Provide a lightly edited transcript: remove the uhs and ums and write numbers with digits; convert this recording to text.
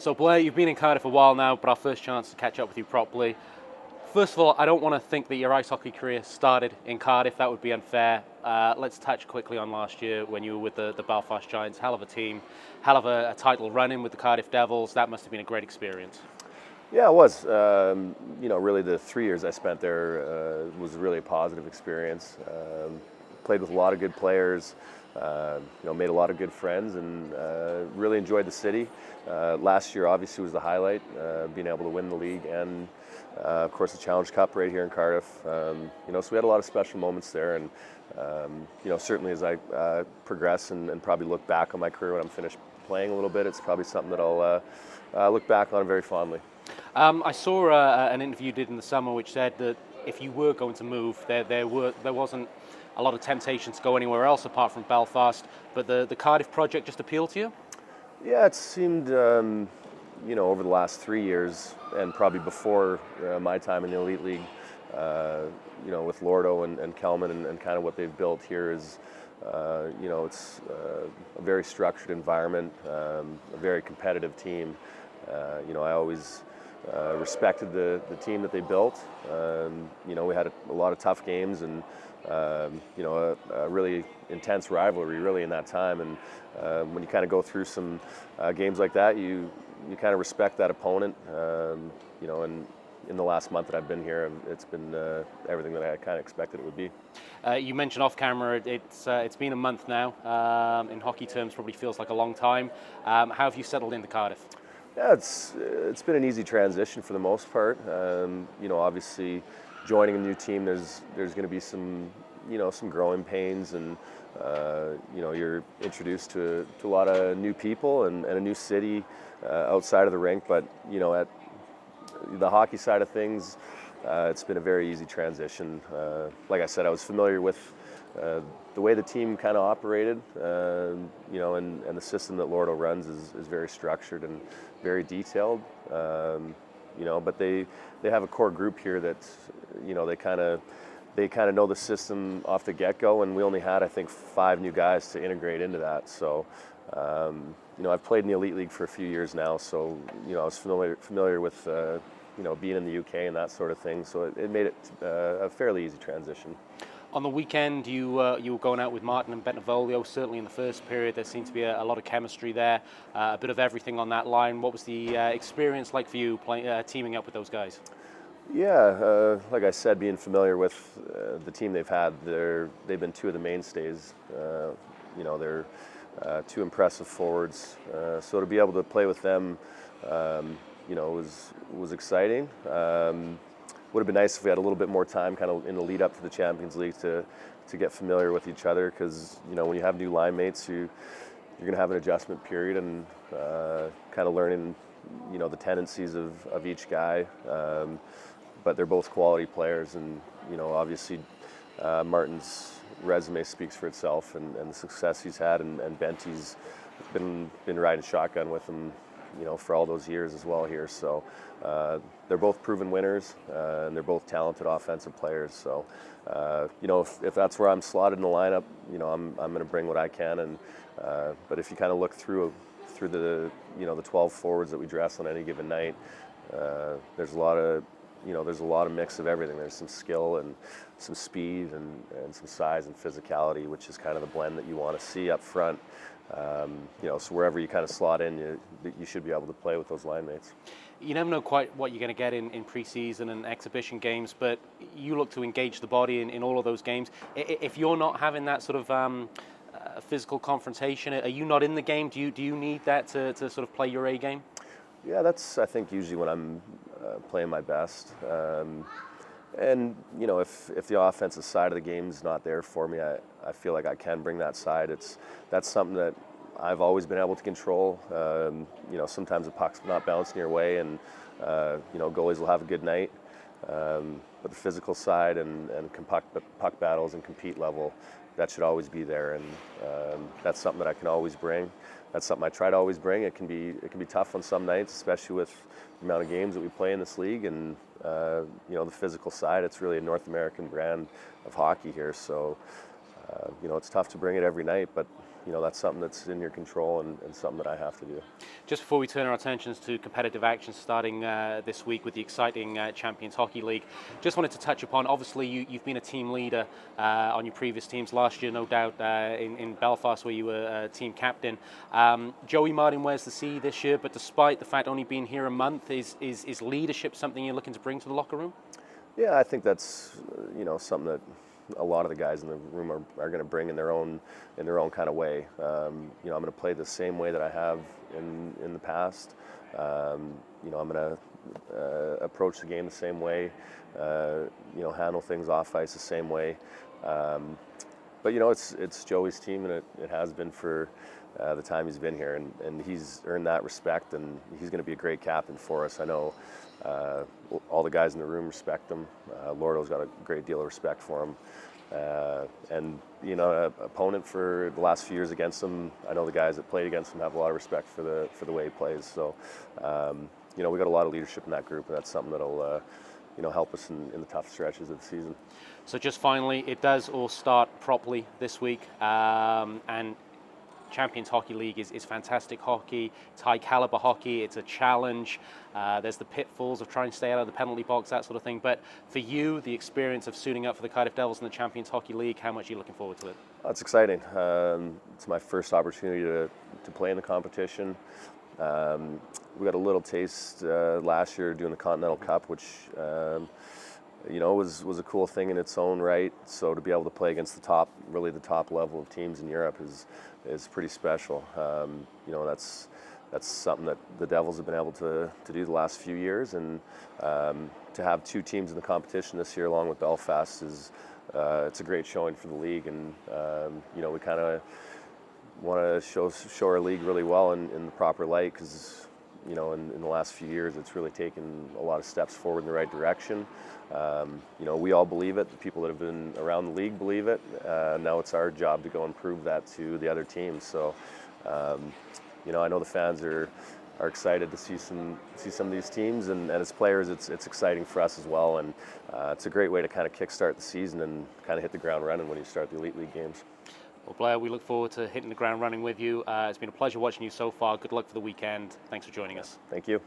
So Blair, you've been in Cardiff a while now, but our first chance to catch up with you properly. First of all, I don't want to think that your ice hockey career started in Cardiff. That would be unfair. Let's touch quickly on last year when you were with the Belfast Giants. Hell of a team, hell of a title run-in with the Cardiff Devils. That must have been a great experience. Yeah, it was. Really the 3 years I spent there was really a positive experience. Played with a lot of good players, made a lot of good friends, and really enjoyed the city. Last year obviously was the highlight, being able to win the league and of course the Challenge Cup right here in Cardiff. So we had a lot of special moments there, and certainly as I progress and probably look back on my career when I'm finished playing a little bit, it's probably something that I'll look back on very fondly. I saw an interview you did in the summer which said that if you were going to move, there wasn't a lot of temptation to go anywhere else apart from Belfast, but the Cardiff project just appealed to you? Yeah, it seemed, over the last 3 years, and probably before my time in the Elite League, with Lordo and Kelman and kind of what they've built here is, it's a very structured environment, a very competitive team. I always respected the team that they built. We had a lot of tough games and a really intense rivalry really in that time. And when you kind of go through some games like that, you kind of respect that opponent. And in the last month that I've been here, it's been everything that I kind of expected it would be. You mentioned off camera, it's been a month now. In hockey terms, probably feels like a long time. How have you settled into Cardiff? Yeah, it's been an easy transition for the most part. Obviously, joining a new team, there's going to be some growing pains, and you're introduced to a lot of new people and a new city outside of the rink. But at the hockey side of things, it's been a very easy transition. Like I said, I was familiar with the way the team kind of operated, and the system that Lordo runs is very structured and very detailed. But they have a core group here that they kind of know the system off the get-go, and we only had, I think, 5 new guys to integrate into that. So I've played in the Elite League for a few years now, so I was familiar with being in the UK and that sort of thing. So it made it a fairly easy transition. On the weekend, you were going out with Martin and Bentivolio. Certainly in the first period, there seemed to be a lot of chemistry there, a bit of everything on that line. What was the experience like for you teaming up with those guys? Yeah, like I said, being familiar with the team they've had, they've been 2 of the mainstays. They're 2 impressive forwards. So to be able to play with them, was exciting. Would have been nice if we had a little bit more time kind of in the lead up to the Champions League to get familiar with each other, because when you have new line mates, you're going to have an adjustment period and kind of learning the tendencies of each guy. But they're both quality players, and obviously Martin's resume speaks for itself, and the success he's had, and Benty's been riding shotgun with him for all those years as well here. So they're both proven winners, and they're both talented offensive players. So if that's where I'm slotted in the lineup, I'm going to bring what I can. And but if you kind of look through the the 12 forwards that we dress on any given night, there's a lot of mix of everything. There's some skill and some speed and some size and physicality, which is kind of the blend that you want to see up front. So wherever you kind of slot in, you should be able to play with those line mates. You never know quite what you're going to get in pre-season and exhibition games, but you look to engage the body in all of those games. If you're not having that sort of physical confrontation, are you not in the game? Do you need that to sort of play your A game? Yeah, that's, I think, usually when I'm playing my best. And if the offensive side of the game is not there for me, I feel like I can bring that side. That's something that I've always been able to control. Sometimes the puck's not bouncing your way, and goalies will have a good night. But the physical side and puck battles and compete level, that should always be there, and that's something that I can always bring. That's something I try to always bring. It can be tough on some nights, especially with the amount of games that we play in this league, and the physical side. It's really a North American brand of hockey here, so it's tough to bring it every night. But that's something that's in your control and something that I have to do. Just before we turn our attentions to competitive action starting this week with the exciting Champions Hockey League, just wanted to touch upon, obviously you've been a team leader on your previous teams last year, no doubt, in Belfast where you were team captain. Joey Martin wears the C this year, but despite the fact only being here a month, is leadership something you're looking to bring to the locker room? Yeah, I think that's something that a lot of the guys in the room are going to bring in their own kind of way. I'm going to play the same way that I have in the past. I'm going to approach the game the same way. Handle things off ice the same way. But it's Joey's team, and it has been for the time he's been here, and he's earned that respect, and he's going to be a great captain for us. I know all the guys in the room respect him. Lordo's got a great deal of respect for him. And opponent for the last few years against him, I know the guys that played against him have a lot of respect for the way he plays. So, we got a lot of leadership in that group, and that's something that'll help us in the tough stretches of the season. So just finally, it does all start properly this week, and Champions Hockey League is fantastic hockey. It's high caliber hockey. It's a challenge. There's the pitfalls of trying to stay out of the penalty box, that sort of thing. But for you, the experience of suiting up for the Cardiff Devils in the Champions Hockey League, how much are you looking forward to it? It's exciting. It's my first opportunity to play in the competition. We got a little taste last year doing the Continental Cup, which was a cool thing in its own right. So to be able to play against the top level of teams in Europe is pretty special. That's something that the Devils have been able to do the last few years, and to have two teams in the competition this year along with Belfast it's a great showing for the league, and we kind of want to show our league really well in the proper light, because in the last few years it's really taken a lot of steps forward in the right direction. We all believe it. The people that have been around the league believe it. Now it's our job to go and prove that to the other teams. So, I know the fans are excited to see some of these teams, and as players, it's exciting for us as well. And it's a great way to kind of kickstart the season and kind of hit the ground running when you start the Elite League games. Well, Blair, we look forward to hitting the ground running with you. It's been a pleasure watching you so far. Good luck for the weekend. Thanks for joining us. Thank you.